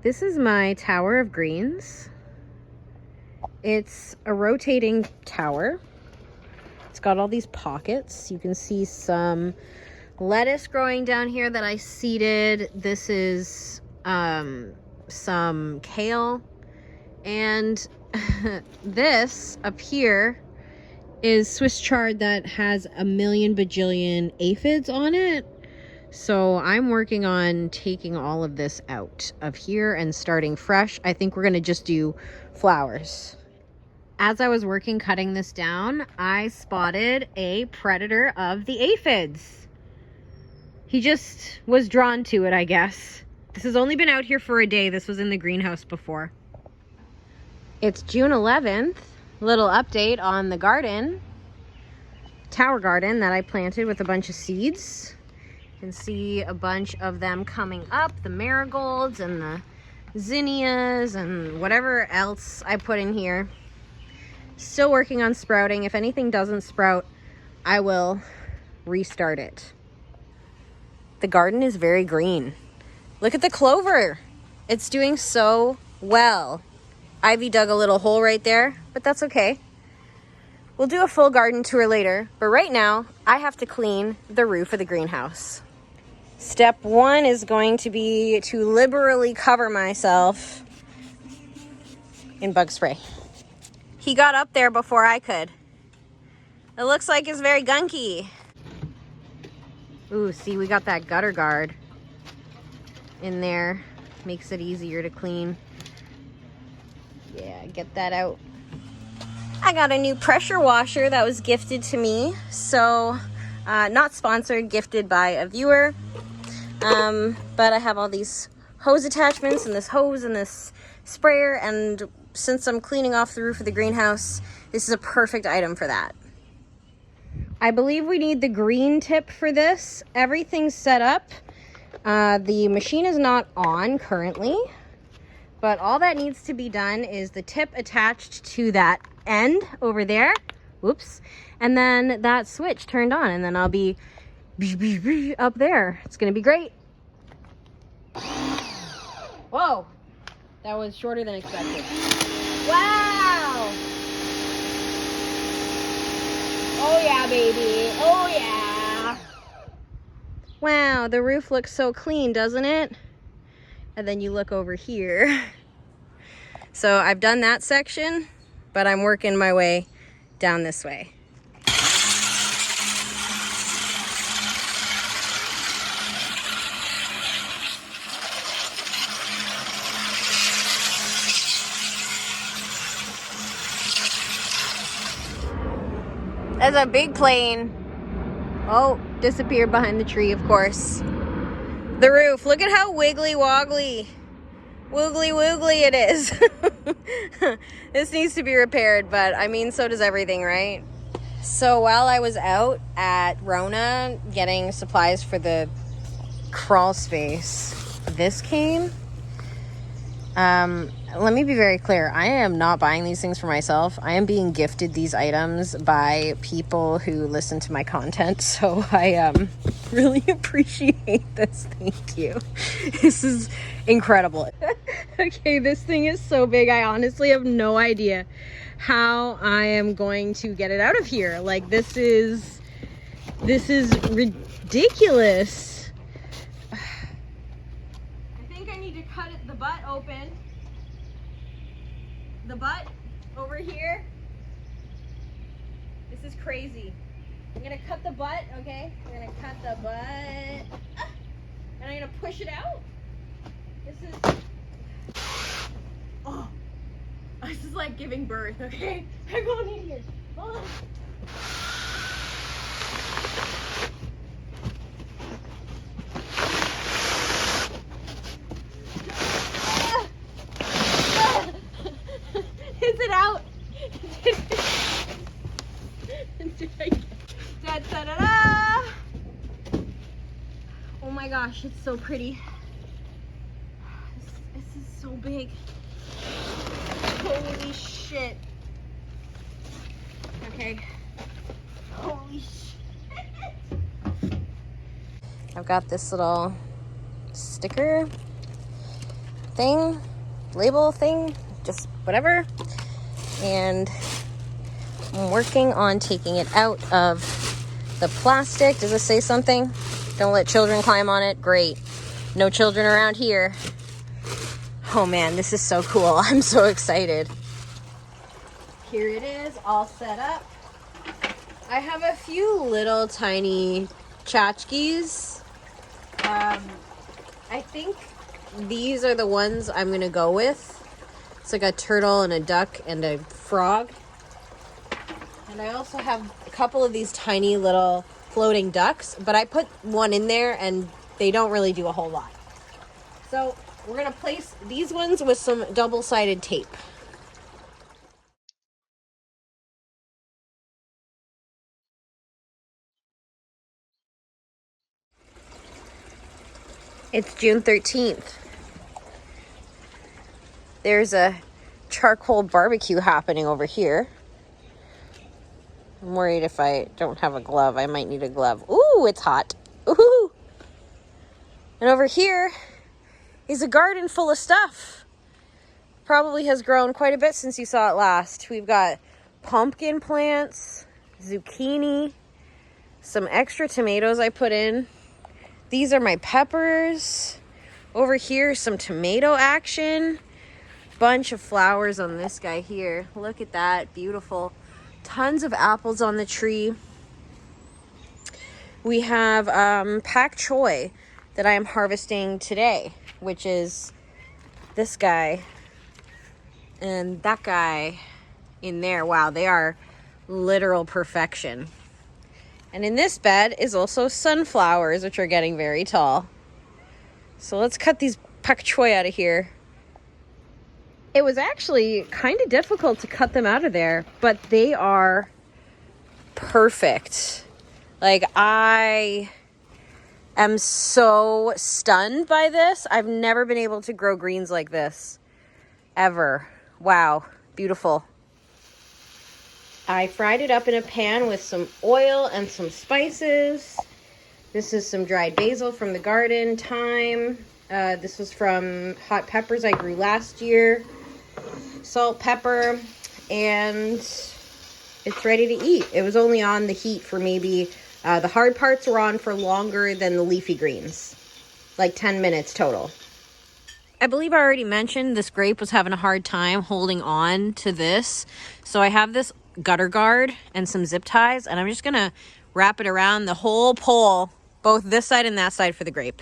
This is my tower of greens. It's a rotating tower. It's got all these pockets. You can see some lettuce growing down here that I seeded. This is some kale. And this up here is Swiss chard that has a million bajillion aphids on it. So I'm working on taking all of this out of here and starting fresh. I think we're gonna just do flowers. As I was working cutting this down, I spotted a predator of the aphids. He just was drawn to it, I guess. This has only been out here for a day. This was in the greenhouse before. It's June 11th. Little update on the garden. Tower garden that I planted with a bunch of seeds. You can see a bunch of them coming up, the marigolds and the zinnias and whatever else I put in here. Still working on sprouting. If anything doesn't sprout, I will restart it. The garden is very green. Look at the clover. It's doing so well. Ivy dug a little hole right there, but that's okay. We'll do a full garden tour later, but right now I have to clean the roof of the greenhouse. Step one is going to be to liberally cover myself in bug spray. He got up there before I could. It looks like it's very gunky. Ooh, see, we got that gutter guard in there. Makes it easier to clean. Yeah, get that out. I got a new pressure washer that was gifted to me. So, not sponsored, gifted by a viewer. But I have all these hose attachments and this hose and this sprayer, and since I'm cleaning off the roof of the greenhouse, this is a perfect item for that. I believe we need the green tip for this. Everything's set up. The machine is not on currently, but all that needs to be done is the tip attached to that end over there. Whoops. And then that switch turned on, and then I'll be up there. It's gonna be great. Whoa, that was shorter than expected. Wow. Oh yeah, baby. Oh yeah. Wow, the roof looks so clean, doesn't it? And then you look over here. So I've done that section, but I'm working my way down this way. There's a big plane. Oh, disappeared behind the tree, of course. The roof, look at how wiggly woggly, woogly woogly it is. This needs to be repaired, but I mean, so does everything, right? So while I was out at Rona getting supplies for the crawl space, this came. Let me be very clear. I am not buying these things for myself. I am being gifted these items by people who listen to my content. So I really appreciate this. Thank you. This is incredible. Okay, this thing is so big. I honestly have no idea how I am going to get it out of here. Like, this is ridiculous. I think I need to cut the butt open. The butt over here. This is crazy. I'm gonna cut the butt, okay? I'm gonna cut the butt. And I'm gonna push it out. This is... Oh. This is like giving birth, okay? I'm going in here. Hold on. Is it out? Did I get... Da-da-da-da! Oh my gosh, it's so pretty. This is so big. Holy shit. Okay. Holy shit. I've got this little sticker thing, label thing, just whatever. And I'm working on taking it out of the plastic. Does it say something? Don't let children climb on it. Great. No children around here. Oh man, this is so cool. I'm so excited. Here it is, all set up. I have a few little tiny tchotchkes. I think these are the ones I'm gonna go with. It's like a turtle and a duck and a frog. And I also have a couple of these tiny little floating ducks, but I put one in there and they don't really do a whole lot. So we're gonna place these ones with some double-sided tape. It's June 13th. There's a charcoal barbecue happening over here. I'm worried if I don't have a glove, I might need a glove. Ooh, it's hot. Ooh. And over here is a garden full of stuff. Probably has grown quite a bit since you saw it last. We've got pumpkin plants, zucchini, some extra tomatoes I put in. These are my peppers. Over here, some tomato action. Bunch of flowers on this guy here. Look at that, beautiful. Tons of apples on the tree. We have pak choi that I am harvesting today, which is this guy and that guy in there. Wow, they are literal perfection. And in this bed is also sunflowers, which are getting very tall. So let's cut these pak choi out of here. It was actually kind of difficult to cut them out of there, but they are perfect. Like, I am so stunned by this. I've never been able to grow greens like this, ever. Wow, beautiful. I fried it up in a pan with some oil and some spices. This is some dried basil from the garden, thyme. This was from hot peppers I grew last year. Salt, pepper, and it's ready to eat. It was only on the heat for maybe, the hard parts were on for longer than the leafy greens. Like 10 minutes total. I believe I already mentioned this grape was having a hard time holding on to this. So I have this gutter guard and some zip ties, and I'm just gonna wrap it around the whole pole, both this side and that side for the grape.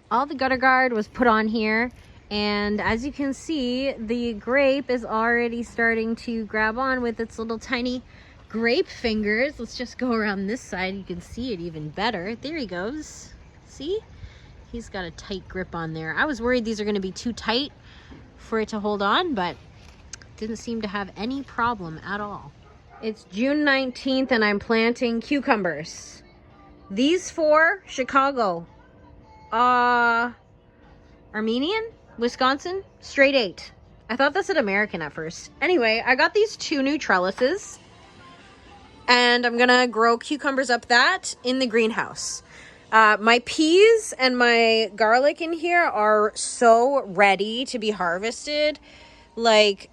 All the gutter guard was put on here. And as you can see, the grape is already starting to grab on with its little tiny grape fingers. Let's just go around this side. You can see it even better. There he goes. See? He's got a tight grip on there. I was worried these are going to be too tight for it to hold on, but didn't seem to have any problem at all. It's June 19th and I'm planting cucumbers. These four, Chicago. Armenian? Wisconsin, straight 8. I thought that said American at first. Anyway, I got these 2 new trellises and I'm gonna grow cucumbers up that in the greenhouse. My peas and my garlic in here are so ready to be harvested. Like,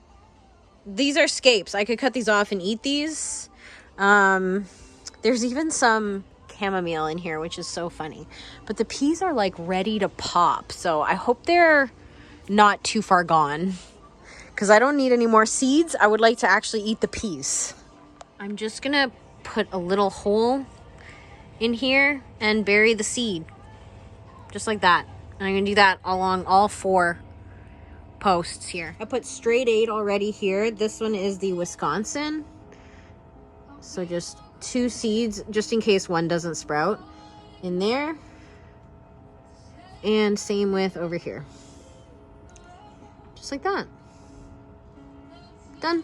these are scapes. I could cut these off and eat these. There's even some chamomile in here, which is so funny. But the peas are like ready to pop. So I hope they're not too far gone because I don't need any more seeds. I would like to actually eat the peas. I'm just gonna put a little hole in here and bury the seed just like that, and I'm gonna do that along all 4 posts here. I put straight 8 already here. This one is the Wisconsin, so just 2 seeds just in case one doesn't sprout in there, and same with over here. Just like that. Done.